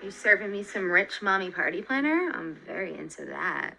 You serving me some rich mommy party planner? I'm very into that.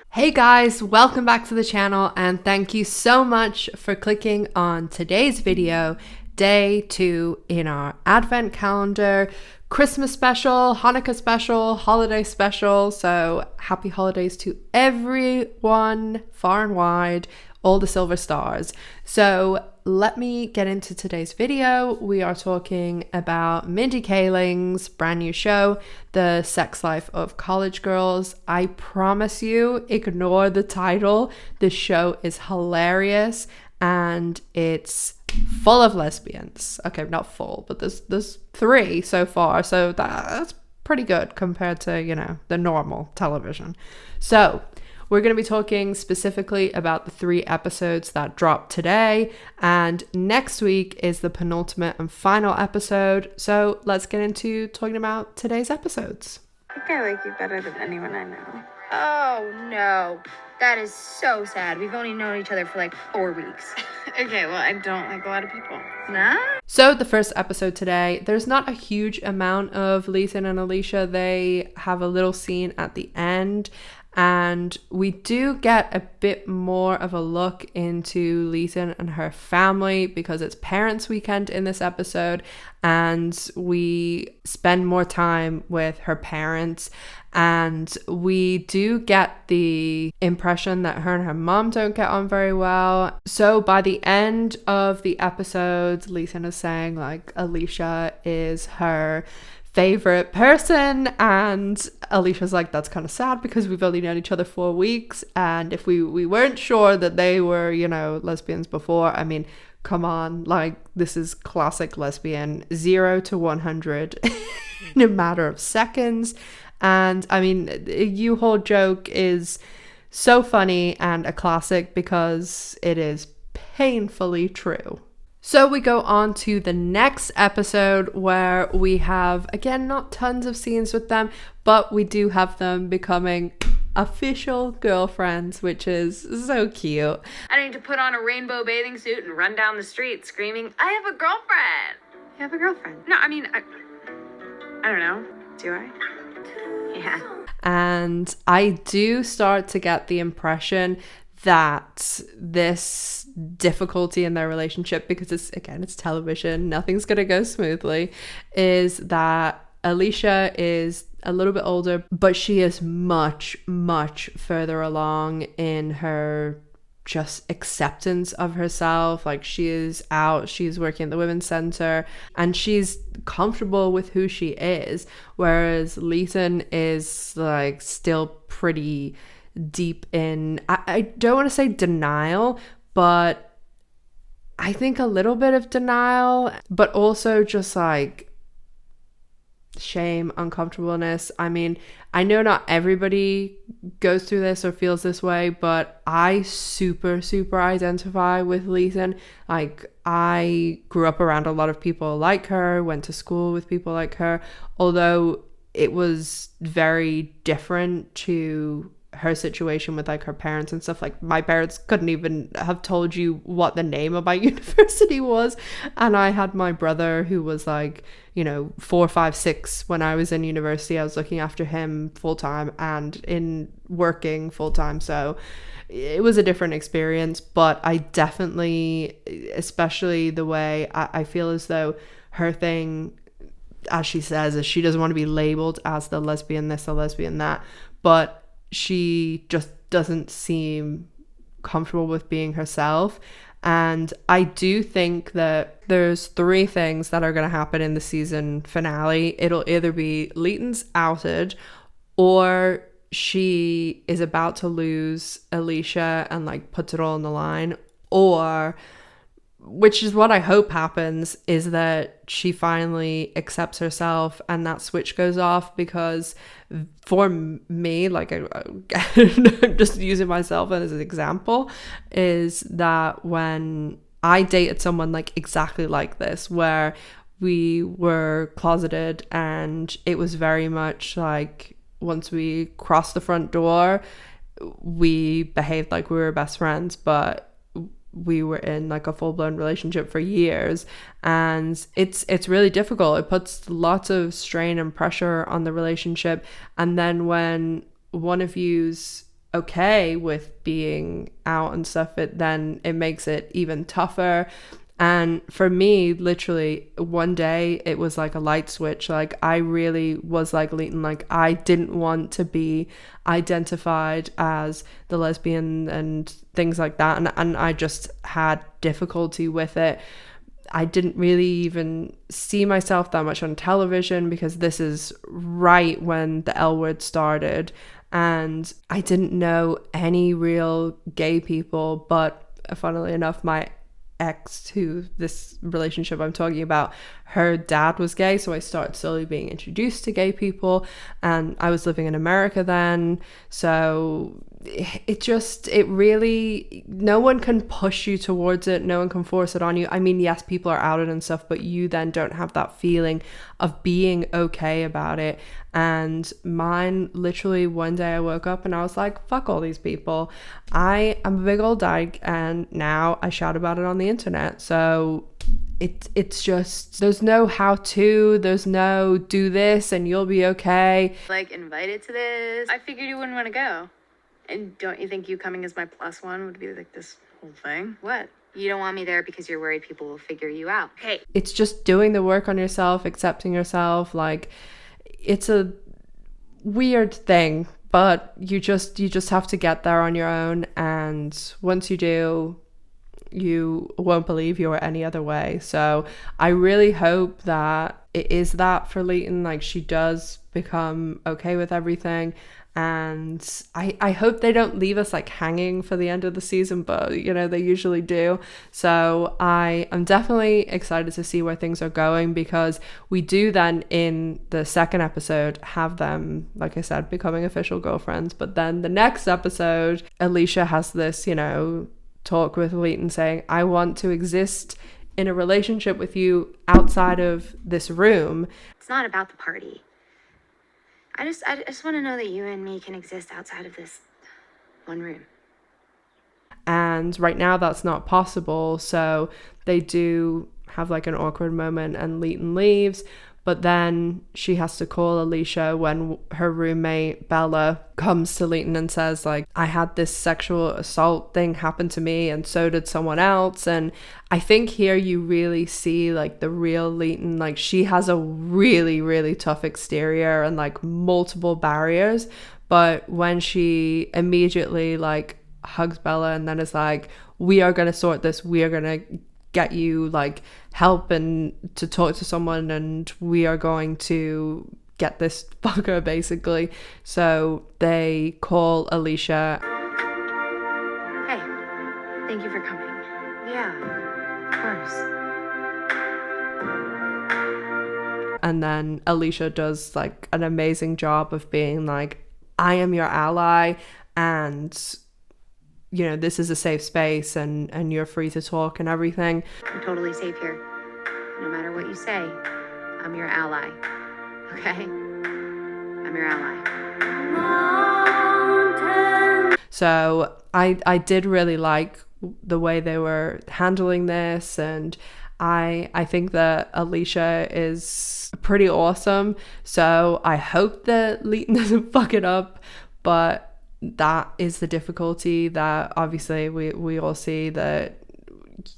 Hey guys, welcome back to the channel and thank you so much for clicking on today's video, day 2 in our advent calendar, Christmas special, Hanukkah special, holiday special. So happy holidays to everyone far and wide, all the silver stars. So let me get into today's video. We are talking about Mindy Kaling's brand new show, The Sex Life of College Girls. I promise you, ignore the title. The show is hilarious and it's full of lesbians. Okay, not full, but there's 3 so far, so that's pretty good compared to, you know, the normal television. So we're going to be talking specifically about the 3 episodes that dropped today, and next week is the penultimate and final episode. So let's get into talking about today's episodes. I think I like you better than anyone I know. Oh no, that is so sad. We've only known each other for like 4 weeks. Okay, well, I don't like a lot of people. Nah? So the first episode today, there's not a huge amount of Leighton and Alicia. They have a little scene at the end, and we do get a bit more of a look into Leighton and her family because it's Parents' Weekend in this episode, and we spend more time with her parents. And we do get the impression that her and her mom don't get on very well. So by the end of the episode, Leighton is saying like Alicia is her favorite person, and Alicia's like, that's kind of sad because we've only known each other 4 weeks, and if we weren't sure that they were, you know, lesbians before, I mean, come on, like, this is classic lesbian, 0 to 100 in a matter of seconds. And I mean, U-Haul joke is so funny and a classic because it is painfully true. So we go on to the next episode where we have, again, not tons of scenes with them, but we do have them becoming official girlfriends, which is so cute. I need to put on a rainbow bathing suit and run down the street screaming, I have a girlfriend. You have a girlfriend? No, I mean, I don't know. Do I? yeah. And I do start to get the impression that this difficulty in their relationship, because it's television, nothing's gonna go smoothly, is that Alicia is a little bit older, but she is much further along in her just acceptance of herself. Like, she is out, she's working at the women's center, and she's comfortable with who she is, whereas Leighton is like still pretty deep in, I don't want to say denial, but I think a little bit of denial, but also just like shame, uncomfortableness. I mean, I know not everybody goes through this or feels this way, but I super identify with Leighton. Like, I grew up around a lot of people like her, went to school with people like her, although it was very different to her situation with like her parents and stuff. Like, my parents couldn't even have told you what the name of my university was, and I had my brother who was like, you know, 4, 5, 6 when I was in university. I was looking after him full-time and in working full-time, so it was a different experience. But I definitely, especially the way I feel as though her thing, as she says, is she doesn't want to be labeled as the lesbian this, the lesbian that, but she just doesn't seem comfortable with being herself. And I do think that there's 3 things that are going to happen in the season finale. It'll either be Leighton's outed, or she is about to lose Alicia and like puts it all on the line, or, which is what I hope happens, is that she finally accepts herself and that switch goes off. Because for me, like, I'm just using myself as an example, is that when I dated someone like exactly like this, where we were closeted and it was very much like once we crossed the front door, we behaved like we were best friends, but we were in like a full-blown relationship for years, and it's really difficult. It puts lots of strain and pressure on the relationship, and then when one of you's okay with being out and stuff, it makes it even tougher. And for me, literally one day it was like a light switch. Like I really was like Leighton, like I didn't want to be identified as the lesbian and things like that, and I just had difficulty with it. I didn't really even see myself that much on television, because this is right when the L word started, and I didn't know any real gay people. But funnily enough, my ex, who this relationship I'm talking about, her dad was gay, so I started slowly being introduced to gay people, and I was living in America then, so it really, no one can push you towards it, no one can force it on you. I mean, yes, people are outed and stuff, but you then don't have that feeling of being okay about it. And mine, literally one day I woke up and I was like, fuck all these people, I am a big old dyke, and now I shout about it on the internet. So it's just, there's no how to, there's no do this and you'll be okay. Like, invited to this. I figured you wouldn't want to go. And don't you think you coming as my plus one would be like this whole thing? What? You don't want me there because you're worried people will figure you out. Hey. It's just doing the work on yourself, accepting yourself. Like, it's a weird thing, but you just have to get there on your own. And once you do, you won't believe you are any other way. So I really hope that it is that for Leighton, like she does become okay with everything. And I hope they don't leave us like hanging for the end of the season, but you know, they usually do. So I am definitely excited to see where things are going, because we do then in the second episode have them, like I said, becoming official girlfriends. But then the next episode, Alicia has this, you know, talk with Leighton saying, I want to exist in a relationship with you outside of this room. It's not about the party. I just want to know that you and me can exist outside of this one room. And right now that's not possible. So they do have like an awkward moment and Leighton leaves. But then she has to call Alicia when her roommate Bella comes to Leighton and says, like, I had this sexual assault thing happen to me and so did someone else. And I think here you really see like the real Leighton. Like, she has a really, really tough exterior and like multiple barriers. But when she immediately like hugs Bella and then is like, we are going to sort this, we are going to get you like help and to talk to someone, and we are going to get this fucker basically. So they call Alicia. Hey, thank you for coming. Yeah, of course. And then Alicia does like an amazing job of being like, I am your ally, and you know, this is a safe space and you're free to talk and everything. I'm totally safe here. No matter what you say, I'm your ally. Okay? I'm your ally. So I did really like the way they were handling this, and I think that Alicia is pretty awesome. So I hope that Leighton doesn't fuck it up, but that is the difficulty that obviously we all see, that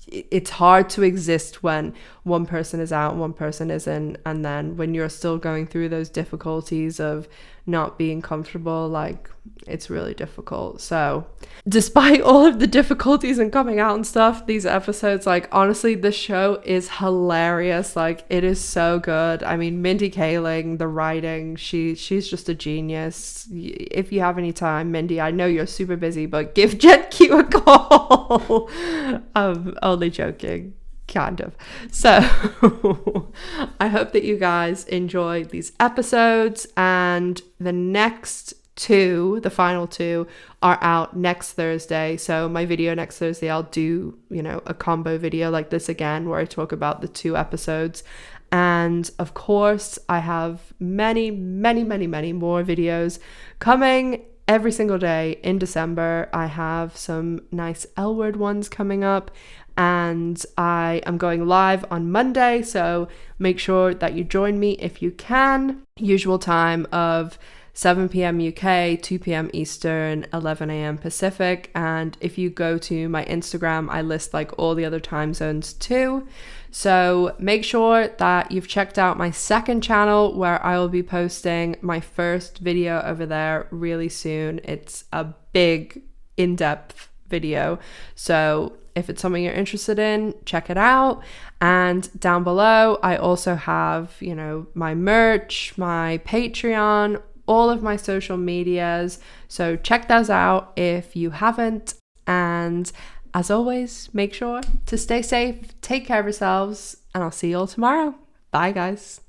it's hard to exist when one person is out and one person isn't, and then when you're still going through those difficulties of not being comfortable, like it's really difficult. So despite all of the difficulties and coming out and stuff, these episodes, like honestly, the show is hilarious. Like it is so good. I mean, Mindy Kaling, the writing, she's just a genius. If you have any time, Mindy, I know you're super busy, but give Jet Q a call. Only joking, kind of. So I hope that you guys enjoy these episodes, and the next two, the final two, are out next Thursday. So my video next Thursday, I'll do, you know, a combo video like this again where I talk about the two episodes. And of course I have many more videos coming every single day in December. I have some nice L-word ones coming up, and I am going live on Monday, so make sure that you join me if you can. Usual time of 7 p.m. UK, 2 p.m. Eastern, 11 a.m. Pacific. And if you go to my Instagram, I list like all the other time zones too. So make sure that you've checked out my second channel, where I will be posting my first video over there really soon. It's a big, in-depth video. So if it's something you're interested in, check it out. And down below, I also have, you know, my merch, my Patreon, all of my social medias. So check those out if you haven't. And as always, make sure to stay safe, take care of yourselves, and I'll see you all tomorrow. Bye, guys.